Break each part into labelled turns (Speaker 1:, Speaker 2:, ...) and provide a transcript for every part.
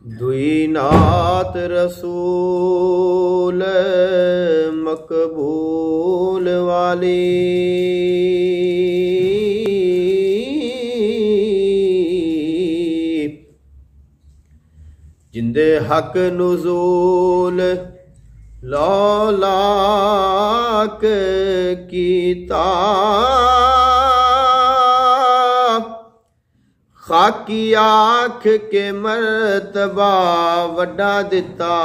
Speaker 1: दुई नात रसूल मकबूल वाली जिंदे हक नुज़ूल लौलाक कीता खाकी आख के मरतबा वड्डा दिता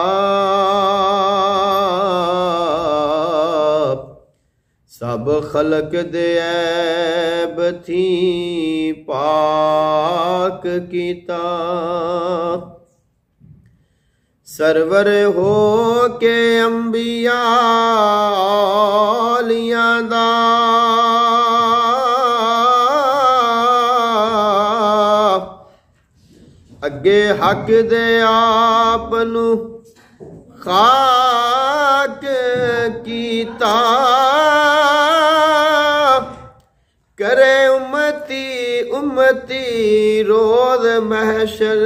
Speaker 1: सब खलक दे ऐब थी पाक कीता सरवर हो के अंबिया औलियां दा अगे हक दे आप नू खाक कीता करे उम्मती उम्मती रोज महशर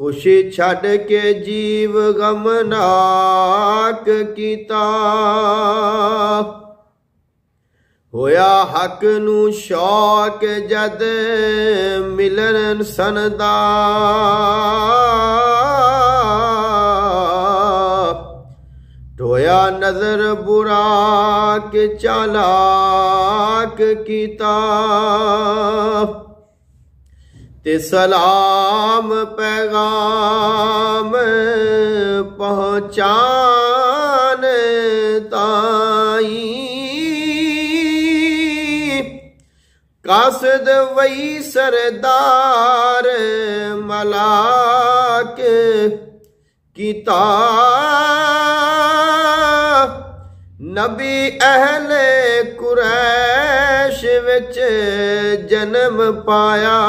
Speaker 1: खुशी छड़ के जीव गमनाक कीता होया हक नू शौक जद मिलन सनदा ढोया नजर बुरा के चालाक कीता ते सलाम पैगाम पहुँचान ताई कासद वही सरदार मलाक कीता नबी अहले कुरैश विच जन्म पाया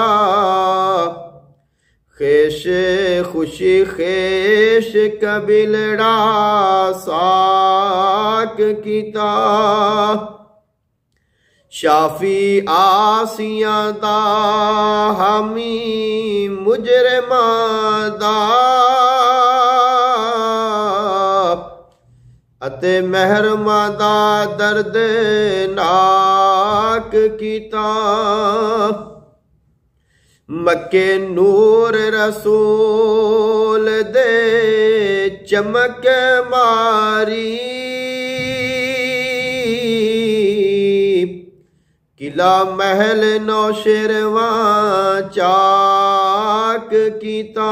Speaker 1: खेश खुशी खेश कबिलड़ा साक कीता शाफी आसियां दा हामी मुजरमां दा अते महरमा दा दर्द नाक कीता मक्के नूर रसूल दे चमक मारी किला महल नौशेरवा चाक कीता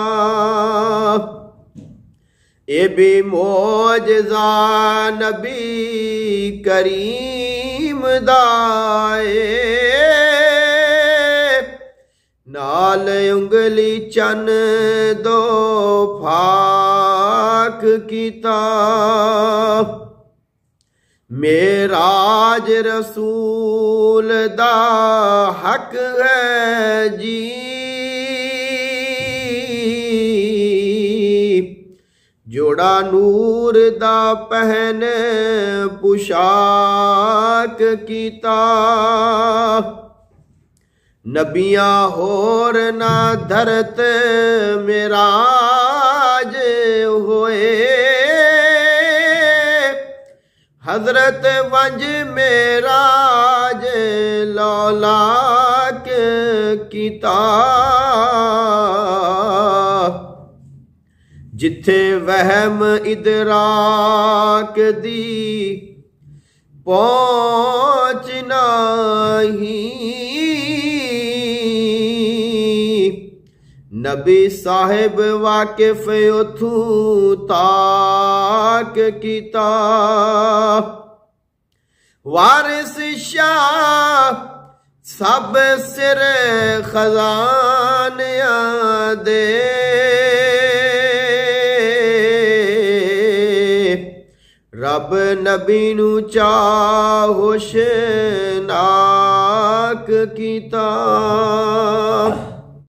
Speaker 1: ए भी मौजज़ा नबी करीम दाए नाल उंगली चन दो फाक कीता मेराज रसूल दा हक है जी जोड़ा नूर दा पहन पुशाक कीता नबियां होर ना धरत मेराज होए हजरत वंज मेराज लौलाक कीता जिथे वहम इदराक दी पहुंच नाही नबी साहिब वाकिफ उथू ताक कीता वारिस शाह सब सिर खजानिया दे रब नबी नू चाहोश नाक कीता।